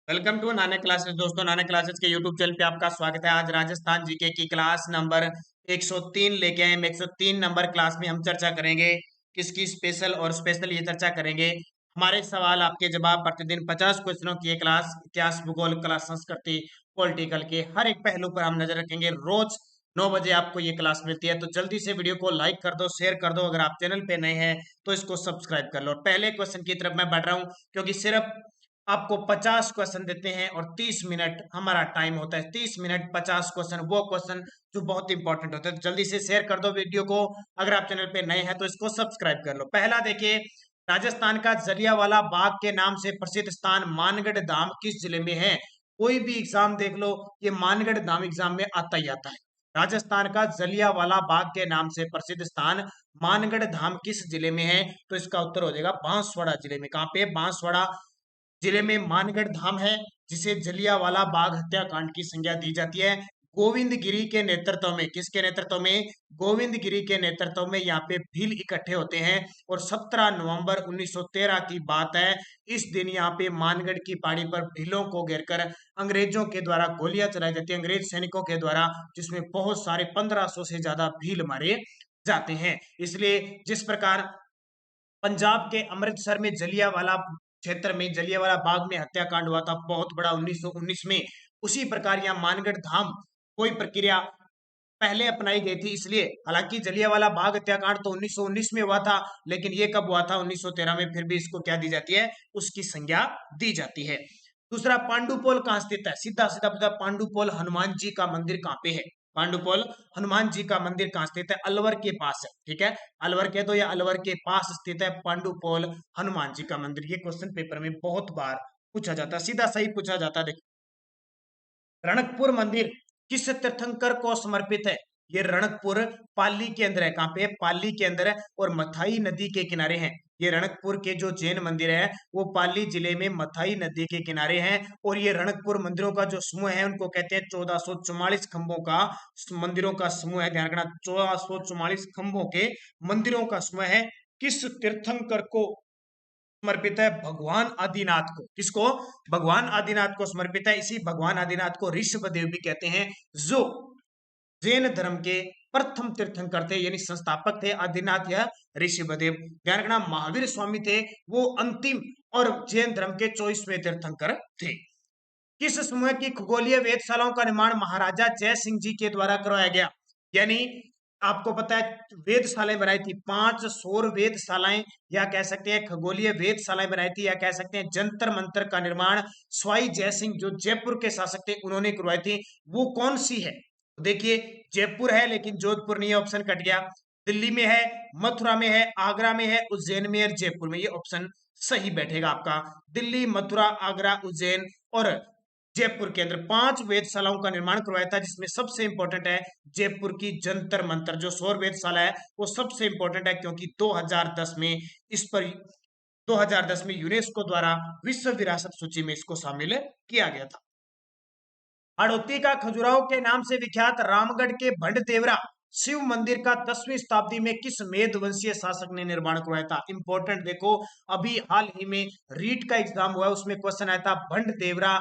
Welcome to Nanak classes. दोस्तों, Nanak classes के YouTube channel पे आपका स्वागत है। आज राजस्थान जीके की क्लास नंबर 103 लेके आए। 103 नंबर क्लास में हम चर्चा करेंगे किसकी स्पेशल और स्पेशल ये चर्चा करेंगे। हमारे सवाल आपके जवाब प्रतिदिन 50 क्वेश्चनों की ये क्लास इतिहास, भूगोल, कला, संस्कृति, पॉलिटिकल के हर एक पहलू पर हम नजर रखेंगे। रोज 9 बजे आपको ये क्लास मिलती है, तो जल्दी से वीडियो को लाइक कर दो, शेयर कर दो। अगर आप चैनल पे नए हैं तो इसको सब्सक्राइब कर लो। और पहले क्वेश्चन की तरफ मैं बढ़ रहा हूँ, क्योंकि सिर्फ आपको 50 क्वेश्चन देते हैं और 30 मिनट हमारा टाइम होता है। 30 मिनट 50 क्वेश्चन, वो क्वेश्चन जो बहुत इंपॉर्टेंट होते हैं। तो जल्दी से शेयर कर दो वीडियो को। अगर आप चैनल पे नए हैं तो इसको सब्सक्राइब कर लो। पहला देखिए, राजस्थान का जलियांवाला बाग के नाम से प्रसिद्ध स्थान मानगढ़ धाम किस जिले में है? कोई भी एग्जाम देख लो, ये मानगढ़ धाम एग्जाम में आता ही आता है। राजस्थान का जलियांवाला बाग के नाम से प्रसिद्ध स्थान मानगढ़ धाम किस जिले में है? तो इसका उत्तर हो जाएगा बांसवाड़ा जिले में। कहां पे? बांसवाड़ा जिले में मानगढ़ धाम है, जिसे जलियांवाला बाग हत्याकांड की संज्ञा दी जाती है। गोविंद गिरी के नेतृत्व में, किसके नेतृत्व में? गोविंद गिरी के नेतृत्व में यहाँ पे भील इकट्ठे होते हैं। और 17 नवंबर 1913 की बात है। इस दिन यहाँ पे मानगढ़ की पहाड़ी पर भीलों को घेरकर अंग्रेजों के द्वारा गोलियां चलाई जाती है, अंग्रेज सैनिकों के द्वारा, जिसमें बहुत सारे 1500 से ज्यादा भील मारे जाते हैं। इसलिए जिस प्रकार पंजाब के अमृतसर में जलियांवाला क्षेत्र में जलियांवाला बाग में हत्याकांड हुआ था बहुत बड़ा 1919 में, उसी प्रकार यहाँ मानगढ़ धाम कोई प्रक्रिया पहले अपनाई गई थी। इसलिए हालांकि जलियांवाला बाग हत्याकांड तो 1919 में हुआ था, लेकिन ये कब हुआ था? 1913 में। फिर भी इसको क्या दी जाती है? उसकी संज्ञा दी जाती है। दूसरा, पांडुपोल कहाँ स्थित है? सीधा सीधा पूछा, पांडुपोल हनुमान जी का मंदिर कहाँ पे है? पांडुपोल हनुमान जी का मंदिर कहाँ स्थित है? अलवर के पास है। ठीक है, अलवर कह दो या अलवर के पास स्थित है पांडुपोल हनुमान जी का मंदिर। ये क्वेश्चन पेपर में बहुत बार पूछा जाता है, सीधा सही पूछा जाता है। रणकपुर मंदिर किस तीर्थंकर को समर्पित है? ये रणकपुर पाली के अंदर है। कहां पे? पाली के अंदर है और मथाई नदी के किनारे है। ये रणकपुर के जो जैन मंदिर है वो पाली जिले में मथाई नदी के किनारे हैं। और ये रणकपुर मंदिरों का जो समूह है उनको कहते हैं 1444 खंभों का मंदिरों का समूह है। ध्यान रखना, 1444 खंभों के मंदिरों का समूह है। किस तीर्थंकर को समर्पित है? भगवान आदिनाथ को। किसको? भगवान आदिनाथ को समर्पित है। इसी भगवान आदिनाथ को ऋषभदेव भी कहते हैं, जो जैन धर्म के प्रथम तीर्थंकर थे, यानी संस्थापक थे आदिनाथ या ऋषभदेव। ध्यान रखना, महावीर स्वामी थे वो अंतिम और जैन धर्म के 24वें तीर्थंकर थे। किस समूह की खगोलीय वेधशालाओं का निर्माण महाराजा जय सिंह जी के द्वारा करवाया गया? यानी आपको पता है वेधशालाएं बनाई थी, 5 सौर वेधशालाएं, या कह सकते हैं खगोलीय वेधशालाएं बनाई थी, या कह सकते हैं जंतर मंतर का निर्माण स्वाई जय सिंह जो जयपुर के शासक थे उन्होंने करवाई थी। वो कौन सी है? देखिए, जयपुर है लेकिन जोधपुर नहीं है, ऑप्शन कट गया। दिल्ली में है, मथुरा में है, आगरा में है, उज्जैन में है, जयपुर में। ये ऑप्शन सही बैठेगा आपका। दिल्ली, मथुरा, आगरा, उज्जैन और जयपुर के अंदर 5 वेधशालाओं का निर्माण करवाया था, जिसमें सबसे इंपॉर्टेंट है जयपुर की जंतर मंतर जो सौर वेधशाला है, वो सबसे इंपॉर्टेंट है, क्योंकि 2010 में इस पर 2010 में यूनेस्को द्वारा विश्व विरासत सूची में इसको शामिल किया गया था। हड़ौती का खजुराहो के नाम से विख्यात रामगढ़ के भंड शिव मंदिर का 10वीं शताब्दी में किस मेदवंशीय शासक ने निर्माण करवाया था? इंपॉर्टेंट देखो, अभी हाल ही में रीट का एग्जाम हुआ है, उसमें क्वेश्चन आया था भंड देवरा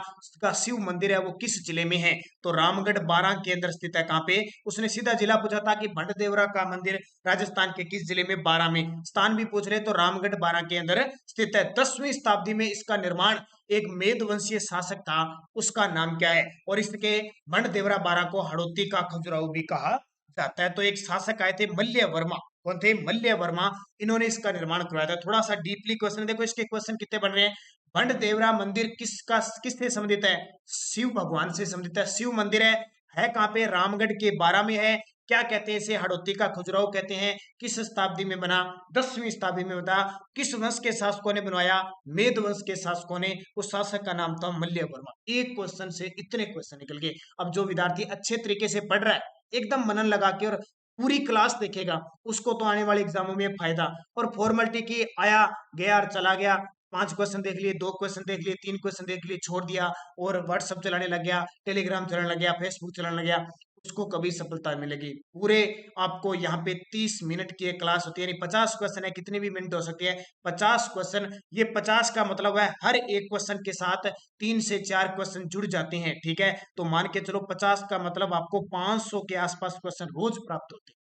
का शिव मंदिर है वो किस जिले में है? तो रामगढ़ 12 के अंदर स्थित है। कहां पे? उसने सीधा जिला पूछा था कि भंड देवरा का मंदिर राजस्थान के किस जिले में? 12 में। स्थान भी पूछ रहे तो रामगढ़ 12 के अंदर स्थित है। 10वीं शताब्दी में इसका निर्माण एक मेदवंशीय शासक था, उसका नाम क्या है? और इसके भंड देवरा 12 को हड़ौती का खजुराहो भी कहा जाता है। तो एक शासक आए थे मल्य वर्मा। कौन थे? मल्य वर्मा। इन्होंने इसका निर्माण करवाया था। थोड़ा सा डीपली क्वेश्चन देखो, इसके क्वेश्चन कितने बन रहे हैं। भंड देवरा मंदिर किससे संबंधित है? शिव भगवान से संबंधित है। शिव मंदिर है कहां पे? रामगढ़ के 12 में है। क्या कहते हैं इसे? हड़ौती का खजुराहो कहते हैं। किस शताब्दी में बना? 10वीं शताब्दी में बना। किस वंश के शासकों ने बनवाया? मेद वंश के शासकों ने। उस शासक का नाम था मल्य वर्मा। एक क्वेश्चन से इतने क्वेश्चन निकल गए। अब जो विद्यार्थी अच्छे तरीके से पढ़ रहा है, एकदम मनन लगा के और पूरी क्लास देखेगा, उसको तो आने वाले एग्जामों में फायदा। और फॉर्मेलिटी की आया गया और चला गया, 5 क्वेश्चन देख लिए, 2 क्वेश्चन देख लिए, 3 क्वेश्चन देख लिए, छोड़ दिया और व्हाट्सएप चलाने लग गया, टेलीग्राम चलाने लग गया, फेसबुक चलाने लग गया, उसको कभी सफलता मिलेगी। पूरे आपको यहाँ पे 30 मिनट की एक क्लास होती है, यानी 50 क्वेश्चन है, कितनी भी मिनट हो सकती है 50 क्वेश्चन। ये 50 का मतलब है हर एक क्वेश्चन के साथ 3 से 4 क्वेश्चन जुड़ जाते हैं, ठीक है। तो मान के चलो 50 का मतलब आपको 500 के आसपास क्वेश्चन रोज प्राप्त होते हैं।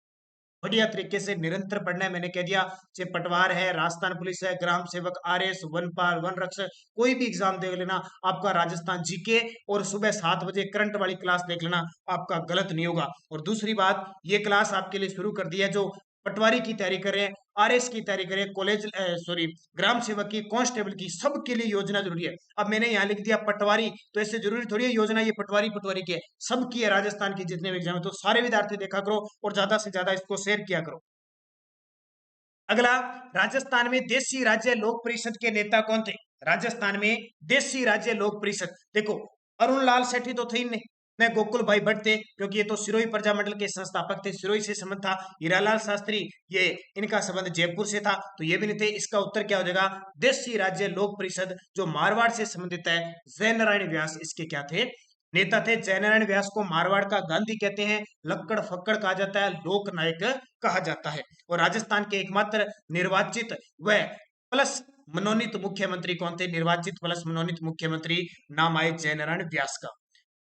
बढ़िया तरीके से निरंतर पढ़ना है, मैंने कह दिया। चाहे पटवार है, राजस्थान पुलिस है, ग्राम सेवक, आरएस, वनपाल, वन रक्षक, कोई भी एग्जाम देख लेना, आपका राजस्थान जीके और सुबह 7 बजे करंट वाली क्लास देख लेना, आपका गलत नहीं होगा। और दूसरी बात, ये क्लास आपके लिए शुरू कर दी है जो पटवारी की तैयारी कर रहे हैं, आरएस की तैयारी करें, कॉलेज सॉरी ग्राम सेवक की, कांस्टेबल की, सबके लिए योजना जरूरी है। अब मैंने यहाँ लिख दिया पटवारी, तो ऐसे जरूरी थोड़ी है योजना ये पटवारी पटवारी की है, सबकी है। राजस्थान की जितने भी एग्जाम है, तो सारे विद्यार्थी देखा करो और ज्यादा से ज्यादा इसको शेयर किया करो। अगला, राजस्थान में देशी राज्य लोक परिषद के नेता कौन थे? राजस्थान में देशी राज्य लोक परिषद, देखो अरुण लाल सेठी तो थे ही नहीं, न गोकुल भाई भट्ट थे, क्योंकि ये तो सिरोही प्रजामंडल के संस्थापक थे, सिरोही से संबंध था। हीरालाल शास्त्री, ये इनका संबंध जयपुर से था, तो ये भी नहीं थे। इसका उत्तर क्या हो जाएगा? देशी राज्य लोक परिषद जो मारवाड़ से संबंधित है, जयनारायण व्यास इसके क्या थे? नेता थे। जयनारायण व्यास को मारवाड़ का गांधी कहते हैं, लक्कड़ फक्कड़ कहा जाता है, लोक नायक कहा जाता है। और राजस्थान के एकमात्र निर्वाचित व प्लस मनोनीत मुख्यमंत्री कौन थे? निर्वाचित प्लस मनोनीत मुख्यमंत्री नाम आए जयनारायण व्यास का।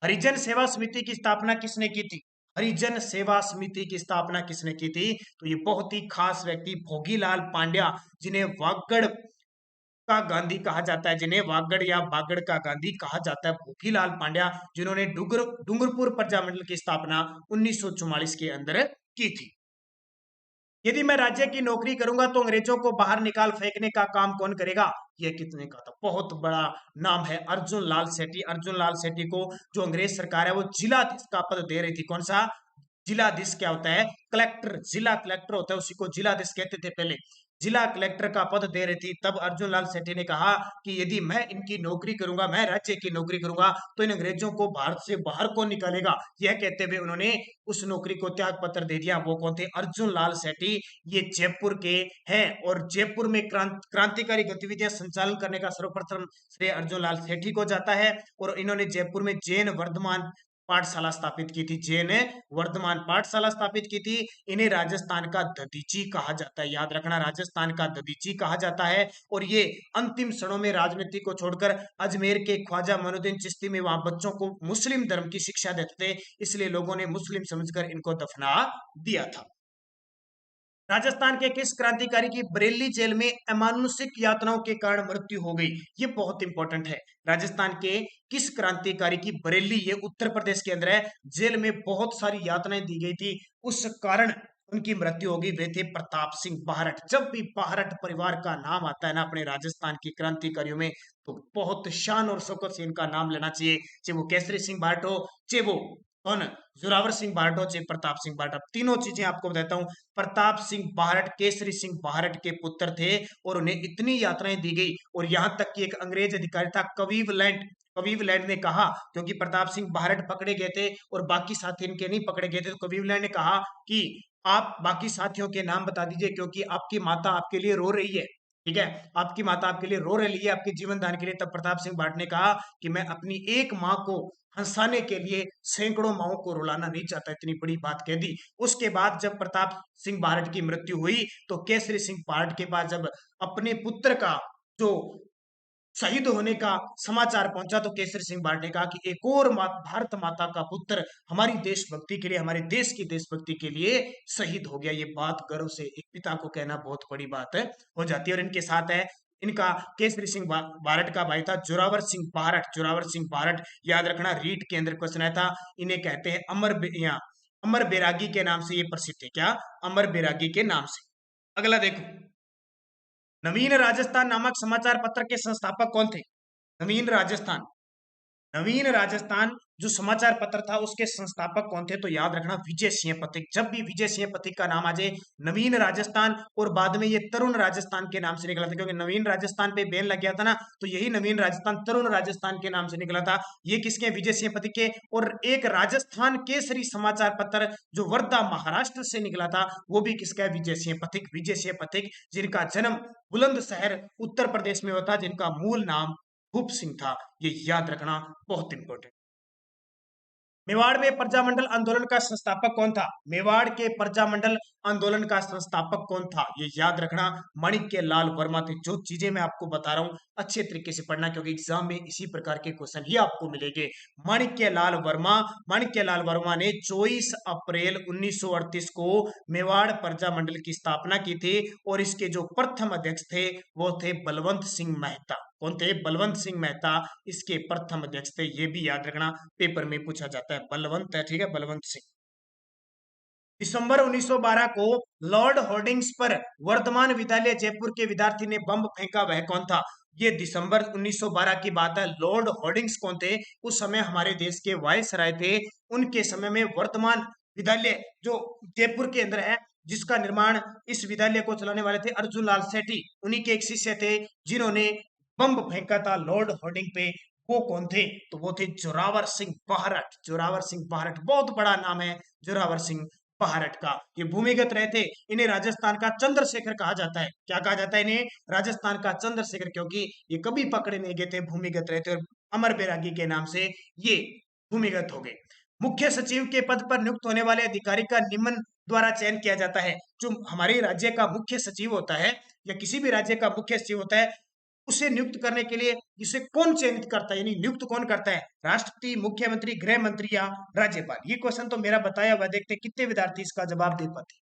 हरिजन सेवा समिति की स्थापना किसने की थी? हरिजन सेवा समिति की स्थापना किसने की थी? तो ये बहुत ही खास व्यक्ति भोगीलाल पांड्या, जिन्हें वागड़ का गांधी कहा जाता है, जिन्हें वागड़ या बागड़ का गांधी कहा जाता है, भूखीलाल पांड्या, जिन्होंने डूंगरपुर प्रजामंडल की स्थापना 1944 के अंदर की थी। यदि मैं राज्य की नौकरी करूंगा तो अंग्रेजों को बाहर निकाल फेंकने का काम कौन करेगा? यह कितने का था? बहुत बड़ा नाम है, अर्जुन लाल सेठी। अर्जुन लाल सेठी को जो अंग्रेज सरकार है वो जिलाधीश का पद दे रही थी। कौन सा? जिलाधीश क्या होता है? कलेक्टर, जिला कलेक्टर होता है, उसी को जिलाधीश कहते थे पहले। जिला कलेक्टर का पद दे रही थी। तब अर्जुन लाल सेठी ने कहा कि यदि मैं इनकी नौकरी करूंगा, मैं राज्य की नौकरी करूंगा, तो इन अंग्रेजों को भारत से बाहर कौन निकालेगा? यह कहते हुए उन्होंने उस नौकरी को त्याग पत्र दे दिया। वो कौन थे? अर्जुन लाल सेठी। ये जयपुर के हैं और जयपुर में क्रांतिकारी गतिविधियां संचालन करने का सर्वप्रथम श्रेय अर्जुन लाल सेठी को जाता है। और इन्होंने जयपुर में जैन वर्धमान पाठशाला स्थापित की थी, जैन वर्धमान पाठशाला स्थापित की थी। इन्हें राजस्थान का दधीची कहा जाता है, याद रखना, राजस्थान का दधीची कहा जाता है। और ये अंतिम क्षणों में राजनीति को छोड़कर अजमेर के ख्वाजा मोइनुद्दीन चिश्ती में वहां बच्चों को मुस्लिम धर्म की शिक्षा देते थे, इसलिए लोगों ने मुस्लिम समझकर इनको दफना दिया था। राजस्थान के किस क्रांतिकारी की बरेली जेल में अमानुषिक यातनाओं के कारण मृत्यु हो गई? ये बहुत इंपॉर्टेंट है। राजस्थान के किस क्रांतिकारी की बरेली, ये उत्तर प्रदेश के अंदर है, जेल में बहुत सारी यातनाएं दी गई थी, उस कारण उनकी मृत्यु हो गई। वे थे प्रताप सिंह बाहरट। जब भी बाहरट परिवार का नाम आता है ना अपने राजस्थान की क्रांतिकारियों में, तो बहुत शान और शौकत से इनका नाम लेना चाहिए, चाहे वो केसरी सिंह बाहरट हो, चाहे वो कौन, जोरावर सिंह बाहरट हो, चाहे प्रताप सिंह बाहरट। तीनों चीजें आपको बताता हूं। प्रताप सिंह बाहरट केसरी सिंह बाहरट के पुत्र थे और उन्हें इतनी यातनाएं दी गई, और यहां तक कि एक अंग्रेज अधिकारी था कवीवलैंड, कवीवलैंड ने कहा, क्योंकि प्रताप सिंह बाहरट पकड़े गए थे और बाकी साथी इनके नहीं पकड़े गए थे, तो कवीवलैंड ने कहा कि आप बाकी साथियों के नाम बता दीजिए, क्योंकि आपकी माता आपके लिए रो रही है, ठीक है, आपकी माता आपके लिए रो रही है, आपके जीवन दान के लिए। तब प्रताप सिंह बाहरट ने कहा कि मैं अपनी एक माँ को हंसाने के लिए सैकड़ों माओं को रुलाना नहीं चाहता, इतनी बड़ी बात कह दी। उसके बाद जब प्रताप सिंह बाहरट की मृत्यु हुई, तो केसरी सिंह बाहरट के पास जब अपने पुत्र का जो शहीद होने का समाचार पहुंचा, तो केसरी सिंह बाहरट ने कहा कि एक और भारत माता का पुत्र हमारी देशभक्ति के लिए, हमारे देश की देशभक्ति के लिए शहीद हो गया। ये बात गर्व से एक पिता को कहना बहुत बड़ी बात है हो जाती है। और इनके साथ है, इनका केसरी सिंह बाहरट का भाई था जोरावर सिंह बाहरट। जोरावर सिंह बाहरट, याद रखना, रीट के अंदर क्वेश्चन आया था। इन्हें कहते हैं अमर बैरागी के नाम से ये प्रसिद्ध है। क्या? अमर बैरागी के नाम से। अगला देखो, नवीन राजस्थान नामक समाचार पत्र के संस्थापक कौन थे? नवीन राजस्थान, नवीन राजस्थान जो समाचार पत्र था उसके संस्थापक कौन थे? तो याद रखना, विजय सिंह पथिक। जब भी विजय सिंह पथिक का नाम आ जाए, नवीन राजस्थान, और बाद में ये तरुण राजस्थान के नाम से निकला था, क्योंकि नवीन राजस्थान पे बैन लग गया था ना, तो यही नवीन राजस्थान तरुण राजस्थान के नाम से निकला था। ये किसके? विजय सिंह पथिक के। और एक राजस्थान केसरी समाचार पत्र जो वर्धा महाराष्ट्र से निकला था, वो भी किसका है? विजय सिंह पथिक। विजय सिंह पथिक, जिनका जन्म बुलंदशहर उत्तर प्रदेश में होता, जिनका मूल नाम भूप सिंह था। ये याद रखना बहुत इंपॉर्टेंट। मेवाड़ में प्रजामंडल आंदोलन का संस्थापक कौन था? मेवाड़ के प्रजामंडल आंदोलन का संस्थापक कौन था? ये याद रखना, माणिक्य लाल वर्मा थे। जो चीजें मैं आपको बता रहा हूं अच्छे तरीके से पढ़ना, क्योंकि एग्जाम में इसी प्रकार के क्वेश्चन ही आपको मिलेंगे। माणिक्य लाल वर्मा ने 24 अप्रैल 1938 को मेवाड़ प्रजामंडल की स्थापना की थी, और इसके जो प्रथम अध्यक्ष थे वो थे बलवंत सिंह मेहता। कौन थे? बलवंत सिंह मेहता इसके प्रथम अध्यक्ष थे। ये भी याद रखना, पेपर में पूछा जाता है। बलवंत है, ठीक है, बलवंत सिंह। दिसंबर 1912 को लॉर्ड होर्डिंग्स पर वर्धमान विद्यालय जयपुर के विद्यार्थी ने बम फेंका, वह कौन था? ये दिसंबर 1912 की बात है। लॉर्ड होर्डिंग्स कौन थे? उस समय हमारे देश के वायसराय थे। उनके समय में वर्धमान विद्यालय जो जयपुर के अंदर है, जिसका निर्माण, इस विद्यालय को चलाने वाले थे अर्जुन लाल सेठी, उन्हीं के एक शिष्य थे जिन्होंने बम फेंका था लॉर्ड होर्डिंग पे। वो कौन थे? तो वो थे जोरावर सिंह बहारट। जोरावर सिंह बहारट बहुत बड़ा नाम है, जोरावर सिंह बहारट का। ये भूमिगत रहे थे। इन्हें राजस्थान का चंद्रशेखर कहा जाता है। क्या कहा जाता है इन्हें? राजस्थान का चंद्रशेखर, क्योंकि ये कभी पकड़े नहीं गए थे, भूमिगत रहे थे, और अमर बैरागी के नाम से ये भूमिगत हो गए। मुख्य सचिव के पद पर नियुक्त होने वाले अधिकारी का निम्न द्वारा चयन किया जाता है। जो हमारे राज्य का मुख्य सचिव होता है, या किसी भी राज्य का मुख्य सचिव होता है, उसे नियुक्त करने के लिए इसे कौन चयनित करता है, यानी नियुक्त कौन करता है? राष्ट्रपति, मुख्यमंत्री, गृह मंत्री या राज्यपाल? ये क्वेश्चन तो मेरा बताया हुआ, देखते हैं कितने विद्यार्थी इसका जवाब दे पाते हैं।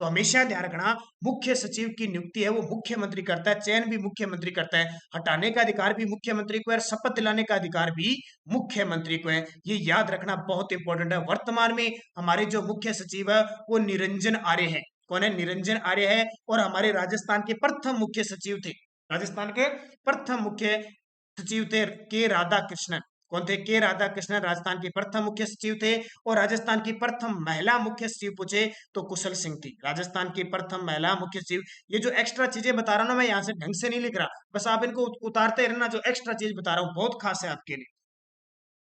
तो हमेशा ध्यान रखना, मुख्य सचिव की नियुक्ति है वो मुख्यमंत्री करता है, चयन भी मुख्यमंत्री करता है, हटाने का अधिकार भी मुख्यमंत्री को है, शपथ दिलाने का अधिकार भी मुख्यमंत्री को है। ये याद रखना बहुत इंपॉर्टेंट है। वर्तमान में हमारे जो मुख्य सचिव है वो निरंजन आर्य है। कौन है? निरंजन आर्य है, और हमारे राजस्थान के प्रथम मुख्य सचिव थे, राजस्थान के प्रथम मुख्य सचिव थे के राधा कृष्णन। कौन थे? के राधा कृष्णन राजस्थान के प्रथम मुख्य सचिव थे। और राजस्थान की प्रथम महिला मुख्य सचिव पूछे तो कुशल सिंह थी, राजस्थान की प्रथम महिला मुख्य सचिव। ये जो एक्स्ट्रा चीजें बता रहा हूं ना, मैं यहाँ से ढंग से नहीं लिख रहा, बस आप इनको उतारते रहना। जो एक्स्ट्रा चीज बता रहा हूँ बहुत खास है आपके लिए।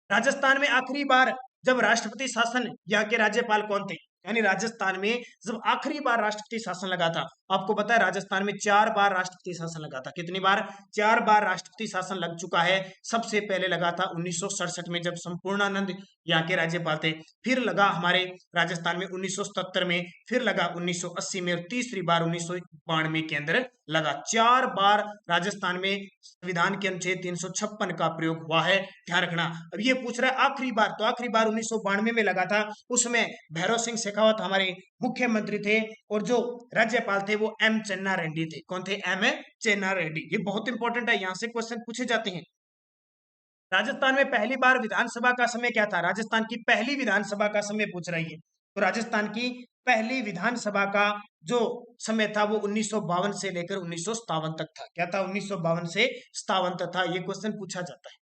राजस्थान में आखिरी बार जब राष्ट्रपति शासन, यहाँ के राज्यपाल कौन थे? यानी राजस्थान में जब आखिरी बार राष्ट्रपति शासन लगा था, आपको पता है राजस्थान में 4 बार राष्ट्रपति शासन लगा था। कितनी बार? 4 बार राष्ट्रपति शासन लग चुका है। सबसे पहले लगा था 1967 में, जब संपूर्णानंद यहाँ के राज्यपाल थे। फिर लगा हमारे राजस्थान में 1977 में, फिर लगा 1980 में, और तीसरी बार 1992 के अंदर लगा। 4 बार राजस्थान में संविधान के अनुच्छेद 356 का प्रयोग हुआ है, ध्यान रखना। अब ये पूछ रहा है आखिरी बार, तो आखिरी बार 1992 में लगा था। उसमें भैरव सिंह शेखावत हमारे मुख्यमंत्री थे, और जो राज्यपाल थे वो एम चन्ना रेड्डी थे। कौन थे? एम चन्ना रेड्डी। ये बहुत इंपॉर्टेंट है, यहां से क्वेश्चन पूछे जाते हैं। राजस्थान में पहली बार विधानसभा का समय क्या था? राजस्थान की पहली विधानसभा का समय पूछ रही है। तो राजस्थान की पहली विधानसभा का जो समय था वो 1952 से लेकर 1957 तक था। क्या था? 1952 से 57 तक था। ये क्वेश्चन पूछा जाता है।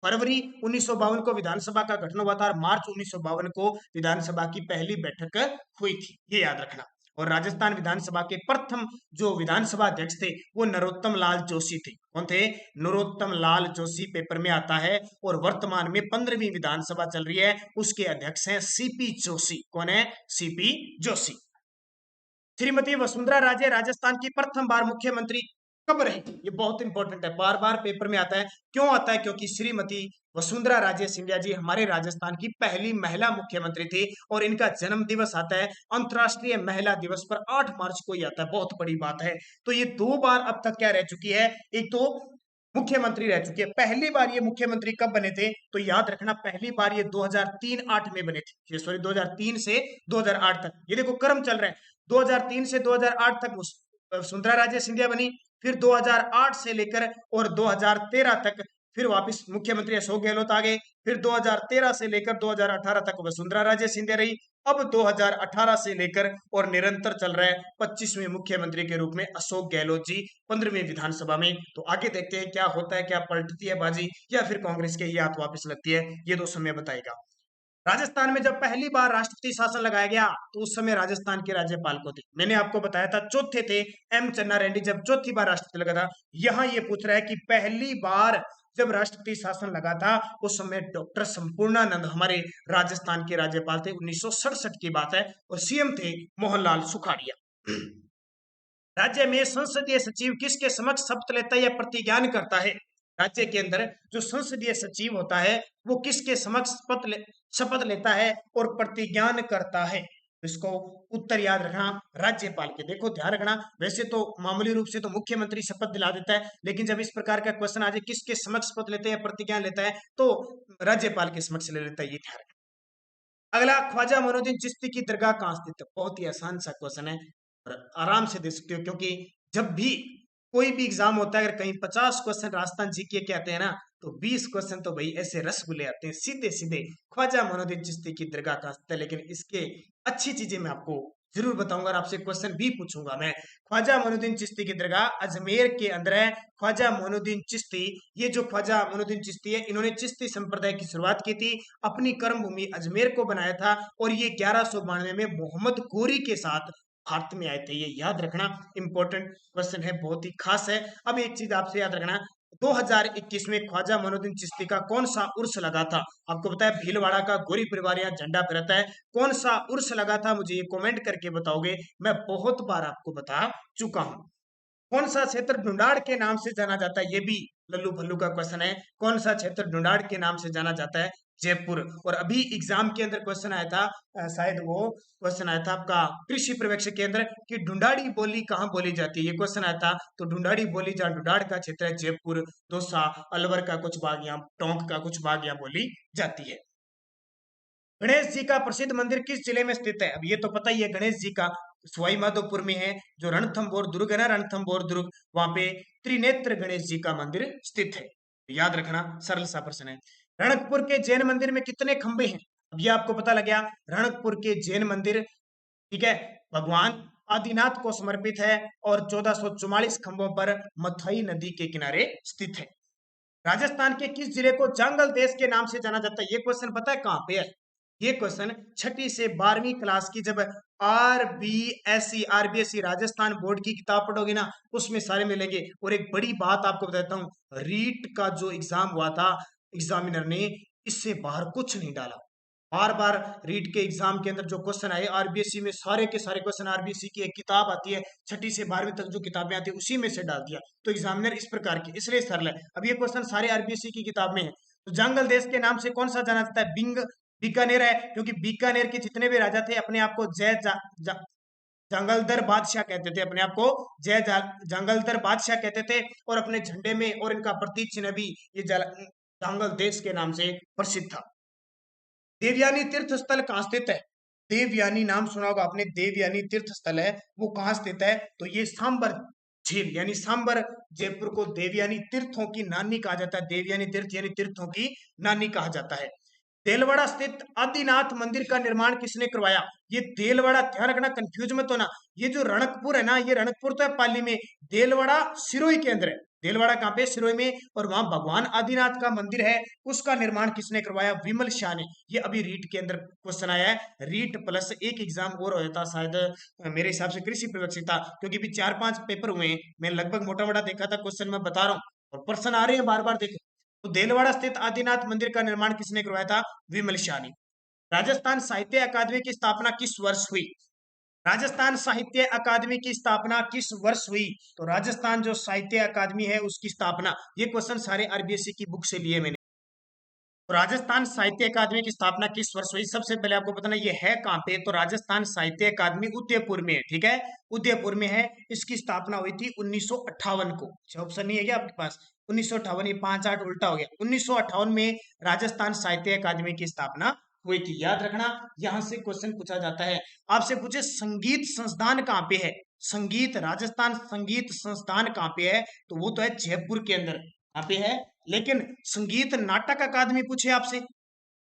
फरवरी 1952 को विधानसभा का गठन हुआ था, और मार्च 1952 को विधानसभा की पहली बैठक हुई थी। ये याद रखना। और राजस्थान विधानसभा के प्रथम जो विधानसभा अध्यक्ष थे वो नरोत्तम लाल जोशी थे। कौन थे? नरोत्तम लाल जोशी, पेपर में आता है। और वर्तमान में 15वीं विधानसभा चल रही है, उसके अध्यक्ष हैं सीपी जोशी। कौन है? सीपी जोशी। श्रीमती वसुंधरा राजे राजस्थान की प्रथम बार मुख्यमंत्री कब रही? ये बहुत इंपॉर्टेंट है, बार बार पेपर में आता है। क्यों आता है? क्योंकि श्रीमती वसुंधरा राजे सिंधिया जी हमारे राजस्थान की पहली महिला मुख्यमंत्री थी, और इनका जन्म दिवस आता है अंतर्राष्ट्रीय महिला दिवस पर 8 मार्च को ही आता है। बहुत बड़ी बात है। तो ये 2 बार अब तक क्या रह चुकी है? एक तो मुख्यमंत्री रह चुकी है। पहली बार ये मुख्यमंत्री कब बने थे? तो याद रखना, पहली बार ये 2003-8 में बने थे। सॉरी, 2003 से 2008 तक। ये देखो क्रम चल रहा है, 2003 से 2008 तक वसुंधरा राजे सिंधिया बनी, फिर 2008 से लेकर और 2013 तक फिर वापस मुख्यमंत्री अशोक गहलोत आ गए, फिर 2013 से लेकर 2018 तक वसुंधरा राजे सिंधिया रही। अब 2018 से लेकर और निरंतर चल रहा है 25वें मुख्यमंत्री के रूप में अशोक गहलोत जी 15वीं विधानसभा में। तो आगे देखते हैं क्या होता है, क्या पलटती है बाजी, या फिर कांग्रेस के ही हाथ वापस लगती है, ये तो समय बताएगा। राजस्थान में जब पहली बार राष्ट्रपति शासन लगाया गया तो उस समय राजस्थान के राज्यपाल को थे, मैंने आपको बताया था, चौथे थे एम चन्ना रेड्डी, जब चौथी बार राष्ट्रपति लगा था। यहां ये पूछ रहा है कि पहली बार जब राष्ट्रपति शासन लगा था उस समय डॉक्टर संपूर्णानंद हमारे राजस्थान के राज्यपाल थे। 1967 की बात है, और सीएम थे मोहनलाल सुखाड़िया। राज्य में संसदीय सचिव किसके समक्ष शपथ लेता है या प्रतिज्ञान करता है? राज्य के अंदर जो संसदीय सचिव होता है वो किसके समक्ष शपथ लेता है और प्रतिज्ञान करता है? इसको उत्तर याद रखना, राज्यपाल के। देखो ध्यान रखना, वैसे तो मामूली रूप से तो मुख्यमंत्री शपथ दिला देता है, लेकिन जब इस प्रकार का क्वेश्चन आ जाए किसके समक्ष शपथ लेते हैं, प्रतिज्ञान लेता है, तो राज्यपाल के समक्ष ले लेता है, ये ध्यान रखना। अगला, ख्वाजा मोइनुद्दीन चिश्ती की दरगाह कहाँ स्थित है? बहुत ही आसान सा क्वेश्चन है और आराम से दे सकते हो, क्योंकि जब भी कोई भी एग्जाम होता है, अगर कहीं 50 क्वेश्चन राजस्थान जीके के आते हैं ना, तो 20 क्वेश्चन तो भाई ऐसे रसगुल्ले आते हैं सीधे सीधे, ख्वाजा मोइनुद्दीन चिश्ती की दरगाह कहाँ स्थित है। लेकिन इसके अच्छी चीजें मैं आपको जरूर बताऊंगा और आपसे क्वेश्चन भी पूछूंगा मैं। ख्वाजा मोइनुद्दीन चिश्ती की दरगाह अजमेर के अंदर है। ख्वाजा मोइनुद्दीन चिश्ती, ये जो ख्वाजा मोइनुद्दीन चिश्ती है, इन्होंने चिश्ती संप्रदाय की शुरुआत की थी, अपनी कर्म भूमि अजमेर को बनाया था, और ये 1192 में मोहम्मद गोरी के साथ भारत में आए थे। ये याद रखना, इंपॉर्टेंट क्वेश्चन है, बहुत ही खास है। अब एक चीज आपसे याद रखना, 2021 में ख्वाजा मोइनुद्दीन चिश्ती का कौन सा उर्स लगा था? आपको पता है भीलवाड़ा का गोरी परिवार यहाँ झंडा फहराता है, कौन सा उर्स लगा था? मुझे ये कमेंट करके बताओगे, मैं बहुत बार आपको बता चुका हूं। कौन सा क्षेत्र ढूंढाड़ के नाम से जाना जाता है? ये भी लल्लू फल्लू का क्वेश्चन है। कौन सा क्षेत्र ढूंढाड़ के नाम से जाना जाता है? जयपुर। और अभी एग्जाम के अंदर क्वेश्चन आया था, शायद वो क्वेश्चन आया था आपका कृषि पर्यवेक्षक के अंदर, कि ढूंढाड़ी बोली कहाँ बोली जाती है, ये क्वेश्चन आया था। तो ढूंढाड़ी बोली जहाँ ढूंढाड़ का क्षेत्र है, जयपुर, दौसा, अलवर का कुछ भाग यहाँ, टोंक का कुछ भाग यहाँ बोली जाती है। गणेश जी का प्रसिद्ध मंदिर किस जिले में स्थित है? अब ये तो पता ही है, गणेश जी का सवाई माधोपुर में है। जो रणथंभौर दुर्ग है ना, रणथंभौर दुर्ग, वहां पे त्रिनेत्र गणेश जी का मंदिर स्थित है। याद रखना, सरल सा प्रश्न है। रणकपुर के जैन मंदिर में कितने खंबे हैं? अब ये आपको पता लग गया, रणकपुर के जैन मंदिर, ठीक है, भगवान आदिनाथ को समर्पित है और 1444 खंभों पर मथई नदी के किनारे स्थित है। राजस्थान के किस जिले को जंगल देश के नाम से जाना जाता है? ये क्वेश्चन पता है कहां पे है? ये क्वेश्चन 6ठी से 12वीं क्लास की जब आरबीएसई राजस्थान बोर्ड की किताब पढ़ोगे ना, उसमें सारे मिलेंगे। और एक बड़ी बात आपको बताता हूं, रीट का जो एग्जाम हुआ था, एग्जामिनर ने इससे बाहर कुछ नहीं डाला। बार बार रीट के एग्जाम के अंदर जो क्वेश्चन आए आरबीएसई में, सारे के सारे क्वेश्चन, आरबीएसई की एक किताब आती है 6ठी से 12वीं तक जो किताबें आती है उसी में से डाल दिया। तो एग्जामिनर इस प्रकार की, इसलिए सरल है। अब ये क्वेश्चन सारे आरबीएसई की किताब में है। तो जंगल देश के नाम से कौन सा जाना जाता है? बीकानेर है, क्योंकि बीकानेर के जितने भी राजा थे अपने आप को जंगलदर बादशाह कहते थे, अपने आप को जंगलदर बादशाह कहते थे। और अपने झंडे में और इनका प्रतीक चिन्ह भी ये जंगल देश के नाम से प्रसिद्ध था। देवयानी तीर्थ स्थल कहाँ स्थित है? देवयानी नाम सुना होगा आपने, देवयानी तीर्थ स्थल है, वो कहाँ स्थित है? तो ये सांबर झील, यानी सांबर जयपुर को देवयानी तीर्थों की नानी कहा जाता है। देवयानी तीर्थ यानी तीर्थों की नानी कहा जाता है। देलवाड़ा स्थित आदिनाथ मंदिर का निर्माण किसने करवाया? ये देलवाड़ा, ध्यान रखना, कंफ्यूज मत होना। ये जो रणकपुर है ना, ये रणकपुर तो है पाली में, देलवाड़ा सिरोही के अंदर है। देलवाड़ा कहाँ पे? सिरोही में। और वहां भगवान आदिनाथ का मंदिर है, उसका निर्माण किसने करवाया? विमल शाह ने। ये अभी रीट के अंदर क्वेश्चन आया है। रीट प्लस एक एग्जाम और होता था शायद, मेरे हिसाब से कृषि पर्यवेक्षक था, क्योंकि भी 4-5 पेपर हुए हैं, मैं लगभग मोटा मोटा देखा था क्वेश्चन, मैं बता रहा हूँ, और प्रश्न आ रहे हैं बार बार, देखो। तो देलवाड़ा स्थित आदिनाथ मंदिर का निर्माण किसने करवाया था? विमल शाह ने। राजस्थान साहित्य अकादमी की स्थापना किस वर्ष हुई? राजस्थान साहित्य अकादमी की स्थापना किस वर्ष हुई? तो राजस्थान जो साहित्य अकादमी है उसकी स्थापना, ये क्वेश्चन सारे आरबीएसई की बुक से लिए मैंने। तो राजस्थान साहित्य अकादमी की स्थापना किस वर्ष हुई? सबसे पहले आपको बताना ये है कहां पे, तो राजस्थान साहित्य अकादमी उदयपुर में है, ठीक है, उदयपुर में है। इसकी स्थापना हुई थी 1958 को। ऑप्शन नहीं है क्या आपके पास? 1958, ये 5-8 उल्टा हो गया। 1958 में राजस्थान साहित्य अकादमी की स्थापना हुई थी, याद रखना। यहां से क्वेश्चन पूछा जाता है, आपसे पूछे संगीत संस्थान कहां पे है? संगीत, राजस्थान संगीत संस्थान कहां पे है? तो वो तो है जयपुर के अंदर, कहां पे है? लेकिन संगीत नाटक अकादमी पूछे आपसे,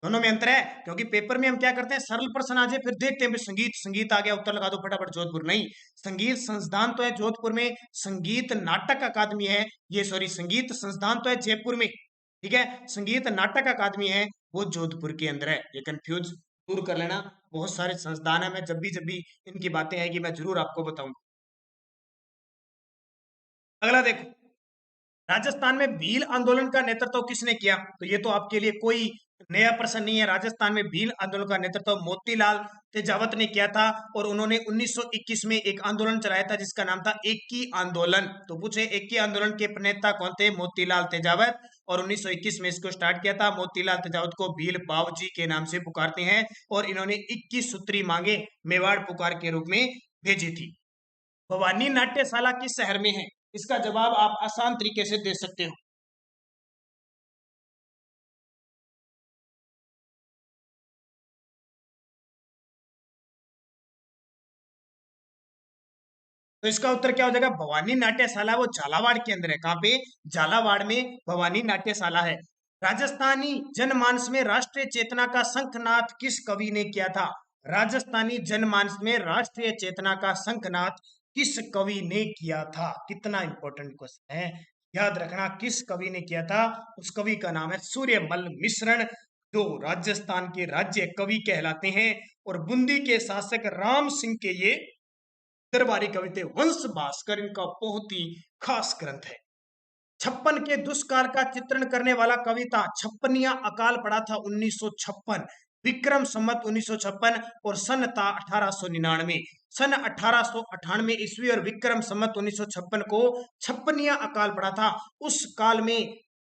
दोनों में अंतर है, क्योंकि पेपर में हम क्या करते हैं, सरल प्रश्न आ जाए फिर देखते हैं संगीत, संगीत आ गया उत्तर लगा दो फटाफट, जोधपुर नहीं। संगीत संस्थान तो है जोधपुर में, संगीत नाटक अकादमी है, ये सॉरी, संगीत संस्थान तो है जयपुर में, ठीक है, संगीत नाटक अकादमी है वो जोधपुर के अंदर है। ये कंफ्यूज दूर कर लेना, बहुत सारे संस्थान है, मैं जब भी इनकी बातें आएगी मैं जरूर आपको बताऊंगा। अगला देखो, राजस्थान में भील आंदोलन का नेतृत्व किसने किया? तो ये तो आपके लिए कोई नया प्रश्न नहीं है। राजस्थान में भील आंदोलन का नेतृत्व मोतीलाल तेजावत ने किया था और उन्होंने 1921 में एक आंदोलन चलाया था जिसका नाम था एकी आंदोलन। तो पूछे एकी आंदोलन के प्रणेता कौन थे? मोतीलाल तेजावत। और 1921 में इसको स्टार्ट किया था। मोतीलाल तेजावत को भील बाबूजी के नाम से पुकारते हैं और इन्होंने 21 सूत्री मांगे मेवाड़ पुकार के रूप में भेजी थी। भवानी नाट्यशाला किस शहर में है? इसका जवाब आप आसान तरीके से दे सकते हो। तो इसका उत्तर क्या हो जाएगा? भवानी नाट्यशाला वो झालावाड़ के अंदर है। कहाँ पे? झालावाड़ में भवानी नाट्यशाला है। राजस्थानी जनमानस में राष्ट्रीय चेतना का शंखनाद किस कवि ने किया था? राजस्थानी जनमानस में राष्ट्रीय चेतना का शंखनाद किस कवि ने किया था? कितना इंपॉर्टेंट क्वेश्चन है, याद रखना। किस कवि ने किया था? उस कवि का नाम है सूर्यमल मिश्रण, जो राजस्थान के राज्य कवि कहलाते हैं और बूंदी के शासक राम सिंह के ये दरबारी कवि थे। वंश भास्कर इनका बहुत ही खास ग्रंथ है। छप्पन के दुष्काल का चित्रण करने वाला कवि था। छप्पनिया अकाल पड़ा था 1956, विक्रम संवत 1956 और सन था 1899। सन 1898 ईस्वी और विक्रम संवत 1956 को छप्पनिया अकाल पड़ा था। उस काल में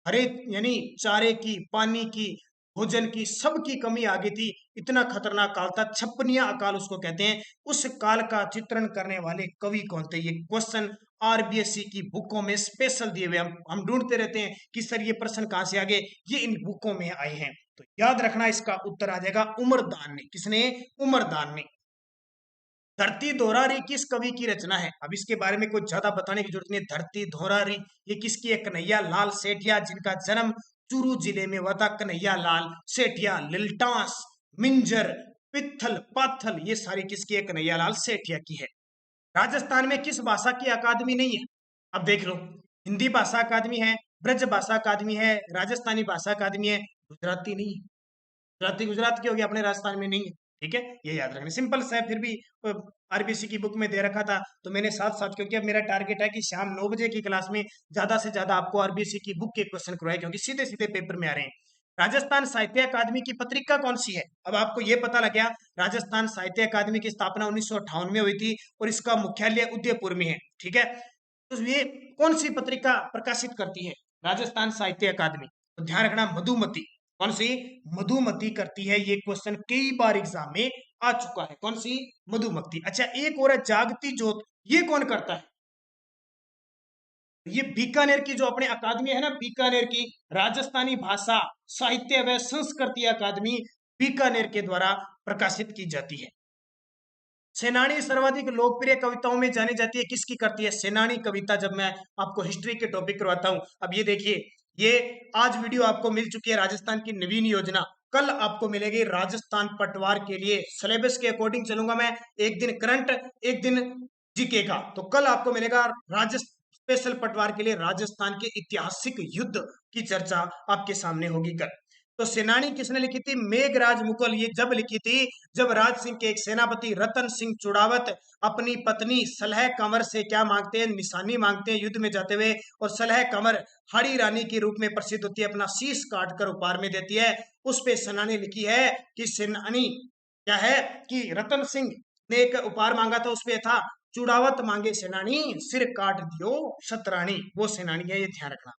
हरे यानी चारे की, पानी की, भोजन की, सबकी कमी आ गई थी। इतना खतरनाक काल था, छप्पनिया अकाल उसको कहते हैं। उस काल का चित्रण करने वाले कवि कौन थे? ये क्वेश्चन आरबीएससी की बुकों में स्पेशल दिए हुए। हम ढूंढते रहते हैं कि सर ये प्रश्न कहां से आ गए, ये इन बुकों में आए हैं। तो याद रखना, इसका उत्तर आ जाएगा उमरदान ने। किसने? उमरदान ने। धरती धोरारी किस कवि की रचना है? अब इसके बारे में कुछ ज्यादा बताने की जरूरत नहीं है। धरती धोरारी ये किसकी है? कन्हैया लाल सेठिया, जिनका जन्म चूरू जिले में हुआ था। कन्हैया लाल सेठिया। लिल्टास, मिंजर, पित्थल, पाथल, ये सारी किसकी है? कन्हैया लाल सेठिया की है। राजस्थान में किस भाषा की अकादमी नहीं है? अब देख लो, हिंदी भाषा अकादमी है, ब्रज भाषा अकादमी है, राजस्थानी भाषा अकादमी है, गुजराती नहीं है। गुजराती गुजरात की होगी, अपने राजस्थान में नहीं है। ठीक है, ये याद रखना, सिंपल सा है। फिर भी आरबीसी की बुक में दे रखा था तो मैंने साथ साथ, क्योंकि अब मेरा टारगेट है कि शाम 9 बजे की क्लास में ज्यादा से ज्यादा आपको आरबीसी की बुक के क्वेश्चन करवाए, क्योंकि सीधे सीधे पेपर में आ रहे हैं। राजस्थान साहित्य अकादमी की पत्रिका कौन सी है? अब आपको ये पता लग गया, राजस्थान साहित्य अकादमी की स्थापना 1958 में हुई थी और इसका मुख्यालय उदयपुर में है। ठीक है, तो ये कौन सी पत्रिका प्रकाशित करती है? राजस्थान साहित्य अकादमी। तो ध्यान रखना, मधुमती। कौन सी? मधुमती करती है। ये क्वेश्चन कई बार एग्जाम में आ चुका है। कौन सी? मधुमती। अच्छा, एक और है जागती ज्योत, ये कौन करता है? ये बीकानेर की जो अपने अकादमी है ना, बीकानेर की राजस्थानी भाषा साहित्य व संस्कृति अकादमी बीकानेर के द्वारा प्रकाशित की जाती है। सेनानी सर्वाधिक लोकप्रिय कविताओं में जानी जाती है, किसकी करती है? सेनानी कविता। जब मैं आपको हिस्ट्री के टॉपिक करवाता हूं, अब ये देखिए, ये आज वीडियो आपको मिल चुकी है राजस्थान की नवीन योजना। कल आपको मिलेगी राजस्थान पटवार के लिए। सिलेबस के अकॉर्डिंग चलूंगा मैं, एक दिन करंट, एक दिन जीके का। तो कल आपको मिलेगा राजस्थान स्पेशल पटवार के लिए राजस्थान के ऐतिहासिक युद्ध की चर्चा आपके सामने होगी कल। तो सेनानी किसने लिखी थी? मेघराज मुकुल। ये जब लिखी थी जब राज सिंह के एक सेनापति रतन सिंह चुड़ावत अपनी पत्नी सलह कंवर से क्या मांगते हैं? निशानी मांगते हैं युद्ध में जाते हुए। और सलह कंवर हाड़ी रानी के रूप में प्रसिद्ध होती है, अपना शीश काट कर उपहार में देती है। उस पे सेनानी लिखी है कि सेनानी क्या है कि रतन सिंह ने एक उपहार मांगा था, उसपे था चुड़ावत मांगे सेनानी, सिर काट दियो शतरानी। वो सेनानी है, ये ध्यान रखना।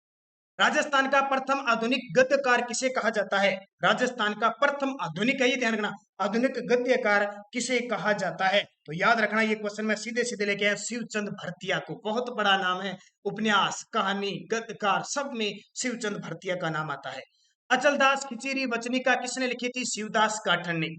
राजस्थान का प्रथम आधुनिक गद्यकार किसे कहा जाता है? राजस्थान का प्रथम आधुनिक है, ये ध्यान रखना, आधुनिक गद्यकार किसे कहा जाता है? तो याद रखना, ये क्वेश्चन मैं सीधे सीधे लेके आया शिवचंद भरतिया को। बहुत बड़ा नाम है, उपन्यास, कहानी, गद्यकार सब में शिवचंद भरतिया का नाम आता है। अचलदास खिचीरी वचनिका किसने लिखी थी? शिवदास गाठन ने।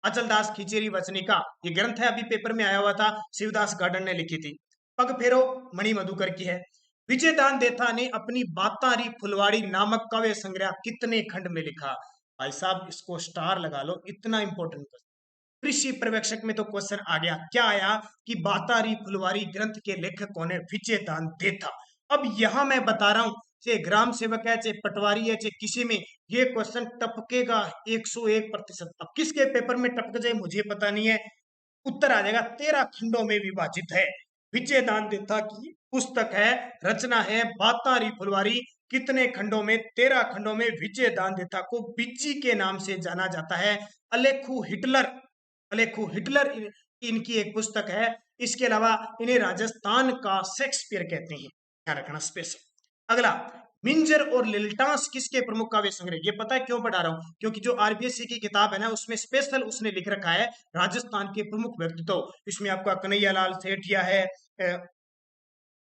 अचलदास खिचीरी वचनिका ये ग्रंथ है, अभी पेपर में आया हुआ था, शिवदास गाठन ने लिखी थी। पग फेरो मणि मधुकर की है। विजयदान देथा ने अपनी बातारी फुलवाड़ी नामक काव्य संग्रह कितने खंड में लिखा? भाई साहब, इसको स्टार लगा लो, इतना इंपॉर्टेंट क्वेश्चन। कृषि पर्यवेक्षक में तो क्वेश्चन आ गया, क्या आया कि बातारी फुलवारी ग्रंथ के लेखक कौन है? विजयदान देथा। अब यहां मैं बता रहा हूं, चाहे ग्राम सेवक है, चाहे पटवारी है, चाहे किसी में, ये क्वेश्चन टपकेगा 101%। अब किसके पेपर में टपक जाए मुझे पता नहीं है। उत्तर आ जाएगा, 13 खंडों में विभाजित है। विजयदान देथा की पुस्तक है, रचना है बातारी फुलवारी। कितने खंडों में? 13 खंडों में विजयदानदेता को बिज्जी के नाम से जाना जाता है। अलेखु हिटलर, अलेखु हिटलर इनकी एक पुस्तक है। इसके अलावा इन्हें राजस्थान का शेक्सपियर कहते हैं, ध्यान रखना स्पेशल। अगला, मिंजर और लिल्टास किसके प्रमुख काव्य संग्रह? ये पता है क्यों पढ़ा रहा हूं? क्योंकि जो आरबीएससी की किताब है ना, उसमें स्पेशल उसने लिख रखा है राजस्थान के प्रमुख व्यक्तित्व। इसमें आपका कन्हैयालाल सेठिया है,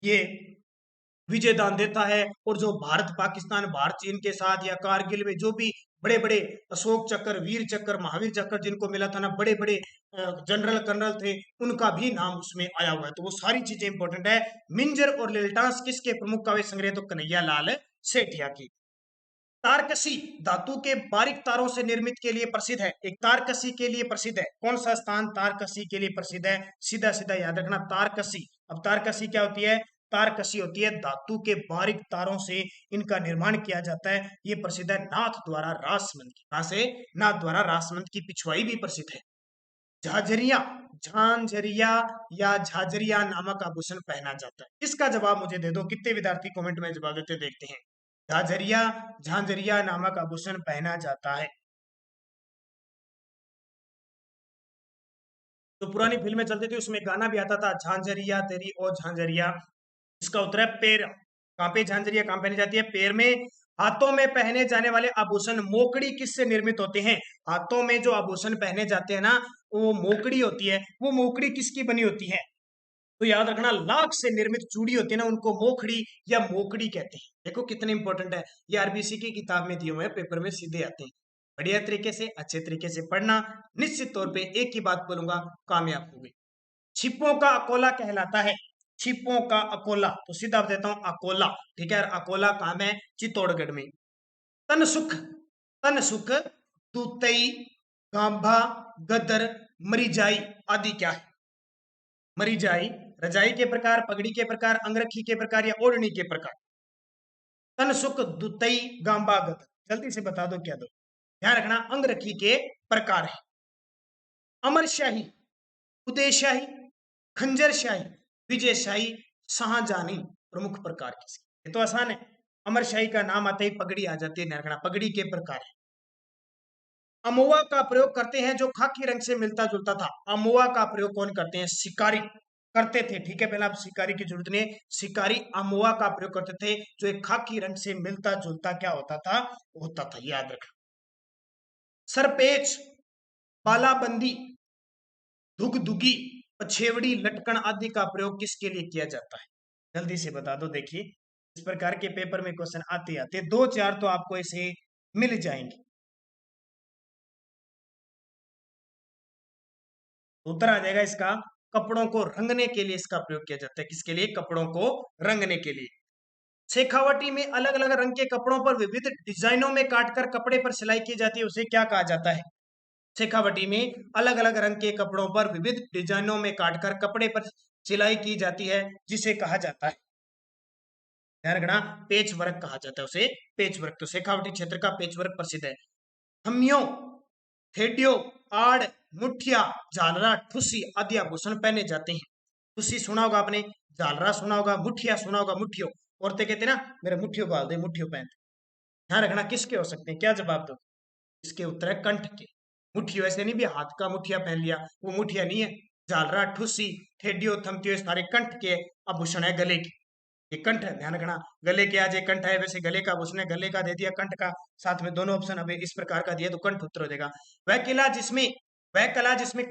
ये विजयदान देता है, और जो भारत पाकिस्तान भारत चीन के साथ या कारगिल में जो भी बड़े बड़े अशोक चक्र, वीर चक्र, महावीर चक्र जिनको मिला था ना, बड़े बड़े जनरल कर्नल थे, उनका भी नाम उसमें आया हुआ है। तो वो सारी चीजें इंपॉर्टेंट है। मिंजर और लिल्टास किसके प्रमुख काव्य संग्रह? तो कन्हैयालाल सेठिया की। तारकसी धातु के बारीक तारों से निर्मित के लिए प्रसिद्ध है। एक तारकसी के लिए प्रसिद्ध है। कौन सा स्थान तारकसी के लिए प्रसिद्ध है? सीधा सीधा याद रखना, तारकसी। अब तारकसी क्या होती है? तारकसी होती है धातु के बारीक तारों से इनका निर्माण किया जाता है। ये प्रसिद्ध है नाथ द्वारा रासमंद की। कहां से? नाथ द्वारा रासमंद की पिछवाई भी प्रसिद्ध है। झाझरिया, झांझरिया या झाझरिया नामक आभूषण पहना जाता है। इसका जवाब मुझे दे दो, कितने विद्यार्थी कमेंट में जवाब देते देखते हैं। झाझरिया, झांझरिया नामक आभूषण पहना जाता है। तो पुरानी फिल्में चलती थी, उसमें गाना भी आता था, झांझरिया तेरी ओ झांझरिया। इसका उत्तर है पैर। कहां पे झांझरिया कहां पहनी जाती है? पैर में। हाथों में पहने जाने वाले आभूषण मोकड़ी किससे निर्मित होते हैं? हाथों में जो आभूषण पहने जाते हैं ना, वो मोकड़ी होती है। वो मोकड़ी किसकी बनी होती है? तो याद रखना, लाख से निर्मित चूड़ी होती है ना, उनको मोखड़ी या मोकड़ी कहते हैं। देखो कितने इंपॉर्टेंट है, ये आरबीसी की किताब में दिए हुए हैं, पेपर में सीधे आते हैं। बढ़िया तरीके से, अच्छे तरीके से पढ़ना। निश्चित तौर पे एक ही बात बोलूंगा, कामयाब होगी। छिपों का अकोला कहलाता है। छिपों का अकोला, तो सीधा देता हूं अकोला, ठीक है। अकोला कहां में? चित्तौड़गढ़ में। तनसुख, तनसुख, तुतई, गांभा, गदर, मरिजाई आदि क्या है? मरिजाई रजाई के प्रकार, पगड़ी के प्रकार, अंगरखी के प्रकार या ओढ़नी के प्रकार। तनसुख, दुतई, गांबा, गदर, जल्दी से बता दो क्या दो। ध्यान रखना, अंगरखी के प्रकार है। अमरशाही, उदयशाही, खंजरशाही, विजयशाही, शाहजहानी प्रमुख प्रकार किसके? ये तो आसान है। अमरशाही का नाम आते ही पगड़ी आ जाती है, ध्यान रखना, पगड़ी के प्रकार है। अमोआ का प्रयोग करते हैं जो खाकी रंग से मिलता जुलता था। अमोआ का प्रयोग कौन करते हैं? शिकारी करते थे, ठीक है। पहले आप शिकारी की जरूरत नहीं है, शिकारी अमोआ का प्रयोग करते थे, जो एक खाकी रंग से मिलता जुलता क्या होता था? होता था, याद रखना। सरपेच, बालाबंदी, दुगदुगी, पछेवड़ी, लटकन आदि का प्रयोग किसके लिए किया जाता है? जल्दी से बता दो। देखिए, इस प्रकार के पेपर में क्वेश्चन आते आते दो चार तो आपको ऐसे मिल जाएंगे। उत्तर आ जाएगा इसका, कपड़ों को रंगने के लिए इसका प्रयोग किया जाता है। किसके लिए? कपड़ों को रंगने के लिए। शेखावटी में अलग अलग रंग के कपड़ों पर विविध डिजाइनों में काटकर कपड़े पर सिलाई की जाती है, उसे क्या कहा जाता है? शेखावटी में अलग अलग रंग के कपड़ों पर विविध डिजाइनों में काटकर कपड़े पर सिलाई की जाती है, जिसे कहा जाता है, ध्यान रखना, पेच वर्क कहा जाता है उसे, पेच वर्क। तो शेखावटी क्षेत्र का पेच वर्क प्रसिद्ध है। हमियों, ठेडियो, आड़, मुठिया, झालरा, ठुसी आदि आभूषण पहने जाते हैं। ठुसी सुना होगा आपने, झालरा सुना होगा, मुठिया सुना होगा, मुठियो। औरतें कहते हैं ना, मेरे मुठियो बाल दे, मुठियो पहनते। ध्यान रखना, किसके हो सकते हैं? क्या जवाब दो? इसके उत्तर है कंठ के। मुठियो ऐसे नहीं भी हाथ का मुठिया पहन लिया, वो मुठिया नहीं है। झालरा, ठुसी, ठेडियो, थमतियो सारे कंठ के आभूषण है, गले के। ये कंठ है, ध्यान रखना, गले के आज ये कंठ है, वैसे गले का आभूषण है, गले का दे दिया, कंठ का साथ में दोनों ऑप्शन अब इस प्रकार का दिया तो कंठ उत्तर हो जाएगा। वह किला जिसमें, वह कला जिसमें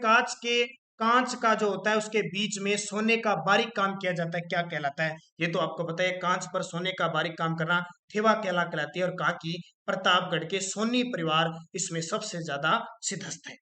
कांच का जो होता है उसके बीच में सोने का बारीक काम किया जाता है, क्या कहलाता है? ये तो आपको पता है, कांच पर सोने का बारीक काम करना थेवा कहलाती है। और कहा कि प्रतापगढ़ के सोनी परिवार इसमें सबसे ज्यादा सिद्धस्त है।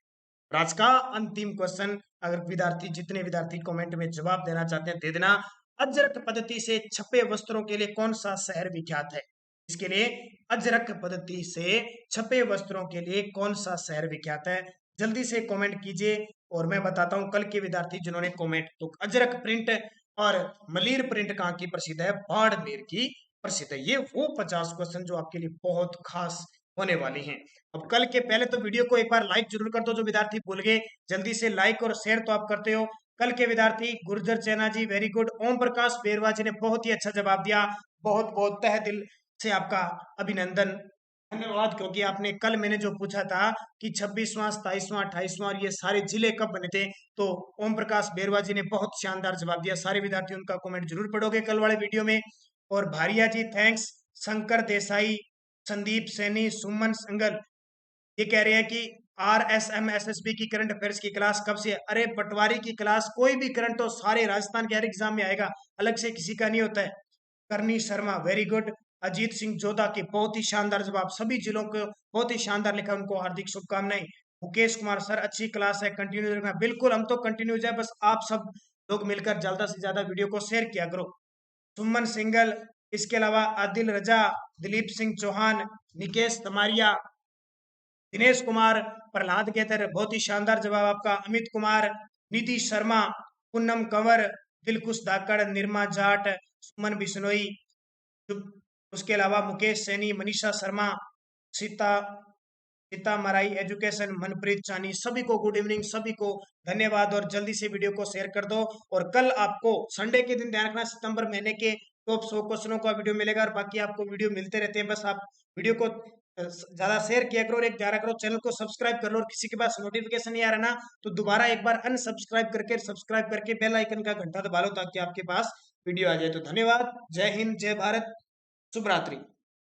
और आज का अंतिम क्वेश्चन, अगर विद्यार्थी, जितने विद्यार्थी कमेंट में जवाब देना चाहते हैं दे देना। अजरक पद्धति से छपे वस्त्रों के लिए कौन सा शहर विख्यात है? इसके लिए, अजरक पद्धति से छपे वस्त्रों के लिए कौन सा शहर विख्यात है? जल्दी से कमेंट कीजिए और मैं बताता हूं कल के विद्यार्थी जिन्होंने कमेंट, तो अजरक प्रिंट और मलिर प्रिंट कहाँ की प्रसिद्ध है? बाड़मेर की प्रसिद्ध है। ये वो 50 क्वेश्चन जो आपके लिए बहुत खास होने वाले हैं। अब कल के पहले तो वीडियो को एक बार लाइक जरूर कर दो, जो विद्यार्थी भूल गए, जल्दी से लाइक और शेयर तो आप करते हो। कल के विद्यार्थी गुर्जर चैना जी वेरी गुड, ओम प्रकाश बेरवा जी ने बहुत ही अच्छा जवाब दिया, बहुत बहुत तहे दिल से आपका अभिनंदन, धन्यवाद। क्योंकि आपने कल मैंने जो पूछा था कि 26वां, 27वां, 28वां और ये सारे जिले कब बने थे, तो ओम प्रकाश बेरवा जी ने बहुत शानदार जवाब दिया। सारे विद्यार्थी उनका कमेंट जरूर पढ़ोगे कल वाले वीडियो में। और भारिया जी थैंक्स, शंकर देसाई, संदीप सैनी, सुमन संगल ये कह रहे हैं कि RSM SSB की करंट अफेयर्स की क्लास कब से है? अरे पटवारी की क्लास कोई भी करंट तो सारे राजस्थान के हर एग्जाम में आएगा, अलग से किसी का नहीं होता है। करनी शर्मा वेरी गुड, अजीत सिंह जोधा के बहुत ही शानदार जवाब, सभी जिलों को बहुत ही शानदार लिखा, उनको हार्दिक शुभकामनाएं। मुकेश कुमार सर अच्छी क्लास है, कंटिन्यू रखना। बिल्कुल, हम तो कंटिन्यू जाए, बस आप सब लोग मिलकर ज्यादा से ज्यादा वीडियो को शेयर किया करो। सुमन सिंगल, इसके अलावा आदिल रजा, दिलीप सिंह चौहान, निकेश तमारिया, दिनेश कुमार, प्रहलाद केतर, बहुत ही शानदार जवाब आपका। अमित कुमार, निधि शर्मा, पूनम कंवर, दिलकुश धाकड़, निर्मा जाट, सुमन बिश्नोई, उसके अलावा मुकेश सैनी, मनीषा शर्मा, सीता सीता मराई एजुकेशन, मनप्रीत चानी, सभी को गुड इवनिंग, सभी को धन्यवाद। और जल्दी से वीडियो को शेयर कर दो। और कल आपको संडे के दिन ध्यान रखना, सितंबर महीने के टॉप 100 क्वेश्चनों का वीडियो मिलेगा। और बाकी आपको वीडियो मिलते रहते हैं, बस आप वीडियो को ज्यादा शेयर किया करो और एक ध्यान करो, चैनल को सब्सक्राइब कर लो। और किसी के पास नोटिफिकेशन नहीं आ रहा ना, तो दोबारा एक बार अनसब्सक्राइब करके सब्सक्राइब करके बेल आइकन का घंटा दबा लो, ताकि आपके पास वीडियो आ जाए। तो धन्यवाद, जय हिंद, जय भारत, शुभ रात्रि।